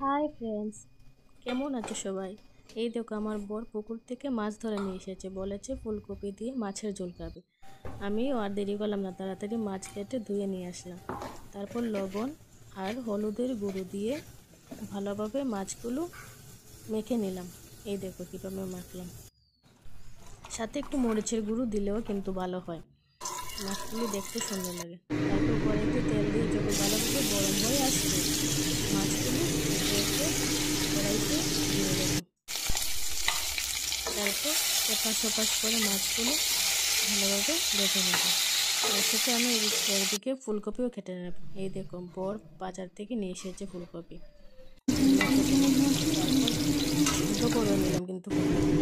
Hi friends, কেমন আছো সবাই? এই দেখো, আমার বর পুকুর থেকে মাছ ধরে নিয়ে এসেছে। বলেছে ফুলকপি দিয়ে মাছের ঝোল খাবে। আমিও আর দেরি করলাম না, তাড়াতাড়ি মাছ কেটে ধুয়ে নিয়ে আসলাম। তারপর লবণ আর হলুদের গুঁড়ো দিয়ে ভালোভাবে মাছগুলো মেখে নিলাম। এই দেখো কীভাবে মাখলাম। সাথে একটু মরিচের গুঁড়ো দিলেও কিন্তু ভালো হয়, মাছগুলো দেখতে সুন্দর লাগে। তারপর কড়াইতে তেল দিয়ে যখন ভালোভাবে গরম হয়ে আসবে, মাছগুলো একে একে কড়াইতে দিয়ে দেবো। তারপর এপাশ ওপাশ করে মাছগুলো ভালোভাবে ভেজে নেব। এর সাথে আমি একদিকে ফুলকপিও কেটে নেব। এই দেখো, বর বাজার থেকে নিয়ে এসেছে ফুলকপি। সিদ্ধ করে নিলাম কিন্তু ফুলকপি।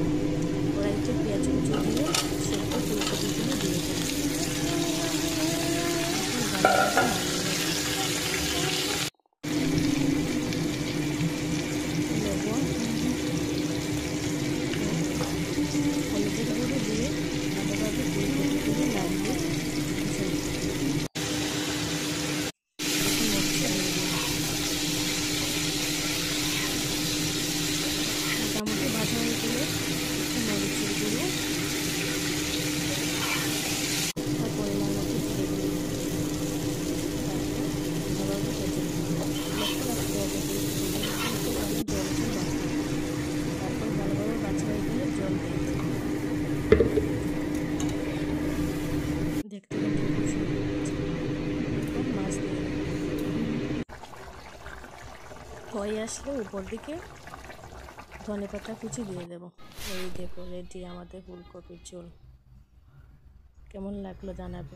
কড়াইতে পেঁয়াজ কুচি দিয়ে সেদ্ধ ফুলকপিগুলো দিয়ে দেবো। ভালোভাবে নাড়িয়ে নেব। লবণ হলুদের গুঁড়ো দিয়ে ভালোভাবে ফুলকপিগুলো নাড়িয়ে ভেজে নেব। মোটামুটি ভাজা হয়ে গেলে একটু মরিচের গুঁড়ো আর পরিমাণ মতো জিরে গুঁড়ো তারপর ভালোভাবে ভেজে নেব। লক্ষ্য রাখতে হবে ফুলকপিগুলো কিন্তু যেন জল ঝোল বাঁধে। তারপর ভালোভাবে বাছা হয়ে গেলে জল দিয়ে দেব। দেখতে কিন্তু খুব সুন্দর লাগছে। এরপর মাছ দিয়ে দেব। হয়ে আসলে উপর দিকে ধনেপাতা কুচি দিয়ে দেব। এই দেখো, রেডি আমাদের ফুলকপির ঝোল। কেমন লাগলো জানাবে।